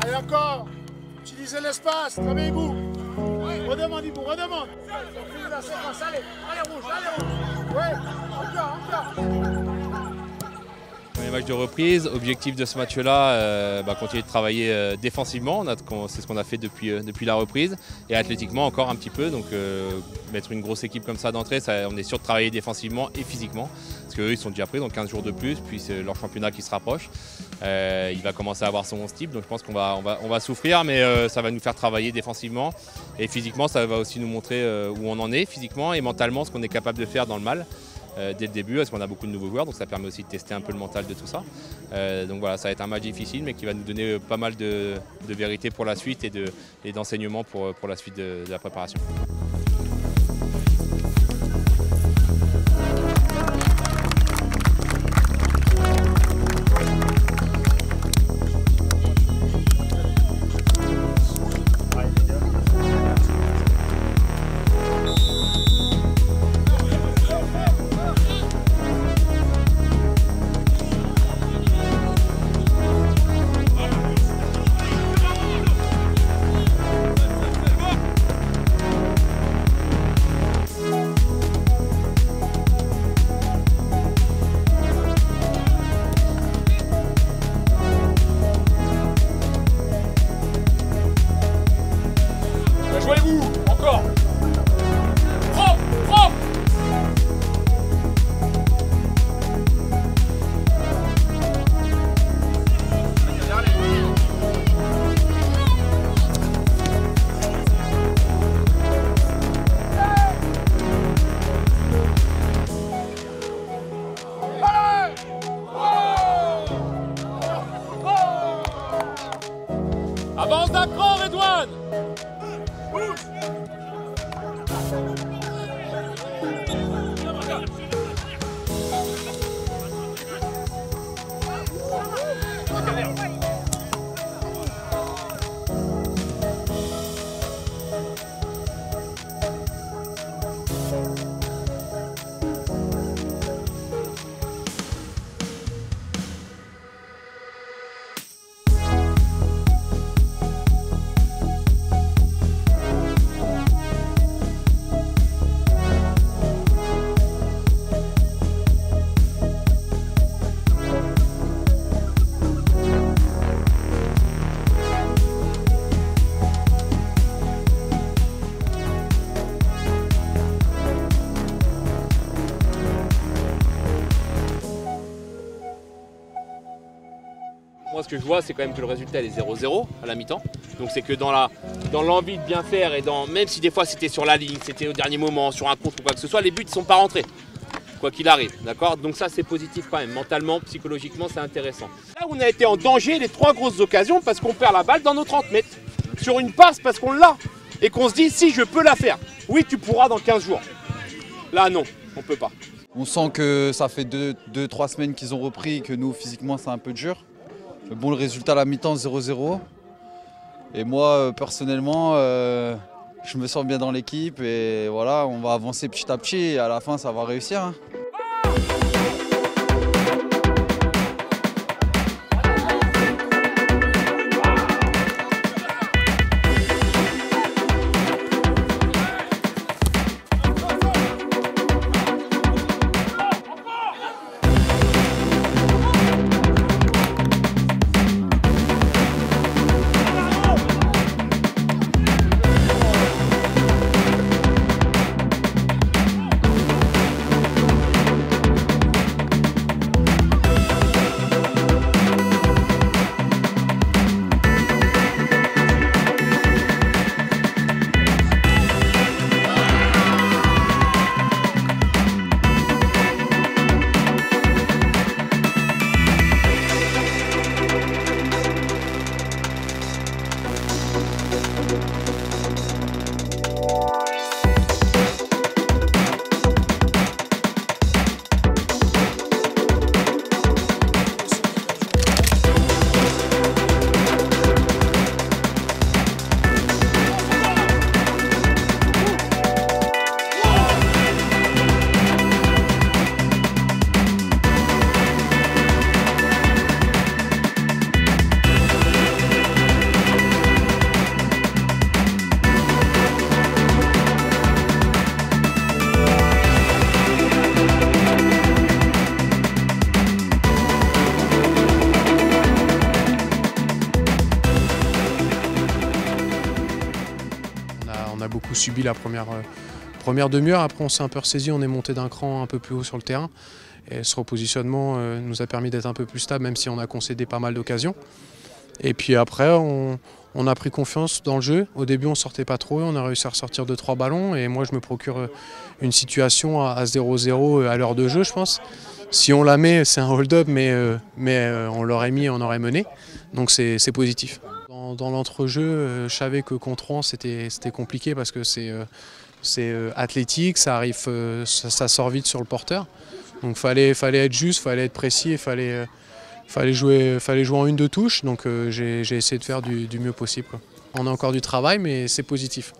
Allez encore. Utilisez l'espace. Travaillez-vous. Redemande, Ibou, redemande. On finit la séquence. Allez rouge, allez rouge. Ouais, encore. Les matchs de reprise, objectif de ce match-là, continuer de travailler défensivement, c'est ce qu'on a fait depuis la reprise, et athlétiquement encore un petit peu, donc mettre une grosse équipe comme ça d'entrée, on est sûr de travailler défensivement et physiquement, parce qu'eux ils sont déjà pris, donc 15 jours de plus, puis c'est leur championnat qui se rapproche, il va commencer à avoir son 11 type, donc je pense qu'on va souffrir, mais ça va nous faire travailler défensivement, et physiquement ça va aussi nous montrer où on en est physiquement et mentalement, ce qu'on est capable de faire dans le mal. Dès le début, parce qu'on a beaucoup de nouveaux joueurs, donc ça permet aussi de tester un peu le mental de tout ça. Donc voilà, ça va être un match difficile, mais qui va nous donner pas mal de vérité pour la suite et d'enseignements pour la suite de la préparation. Jouez-vous, encore. Propre, propre. Avance d'un cran, Redouane! Moi, ce que je vois, c'est quand même que le résultat est 0-0 à la mi-temps. Donc c'est que dans l'envie de bien faire, et même si des fois c'était sur la ligne, c'était au dernier moment, sur un contre ou quoi que ce soit, les buts ne sont pas rentrés, quoi qu'il arrive. D'accord? Donc ça, c'est positif quand même. Mentalement, psychologiquement, c'est intéressant. Là où on a été en danger, les 3 grosses occasions, parce qu'on perd la balle dans nos 30 mètres. Sur une passe, parce qu'on l'a. Et qu'on se dit, si, je peux la faire. Oui, tu pourras dans 15 jours. Là, non, on ne peut pas. On sent que ça fait 2-3 semaines qu'ils ont repris, que nous, physiquement, c'est un peu dur. Mais bon, le résultat à la mi-temps, 0-0. Et moi, personnellement, je me sens bien dans l'équipe. Et voilà, on va avancer petit à petit. Et à la fin, ça va réussir. Hein. subi la première demi-heure. Après, on s'est un peu ressaisi, on est monté d'un cran un peu plus haut sur le terrain. Et ce repositionnement nous a permis d'être un peu plus stable, même si on a concédé pas mal d'occasions. Et puis après, on a pris confiance dans le jeu. Au début, on ne sortait pas trop, on a réussi à ressortir 2-3 ballons. Et moi, je me procure une situation à 0-0 à l'heure de jeu, je pense. Si on la met, c'est un hold-up, mais on l'aurait mis, on aurait mené. Donc c'est positif. Dans l'entrejeu, je savais que contre Rouen, c'était compliqué parce que c'est athlétique, ça arrive, ça sort vite sur le porteur. Donc fallait être juste, fallait être précis, fallait jouer en une de touche. Donc j'ai essayé de faire du mieux possible, quoi. On a encore du travail, mais c'est positif.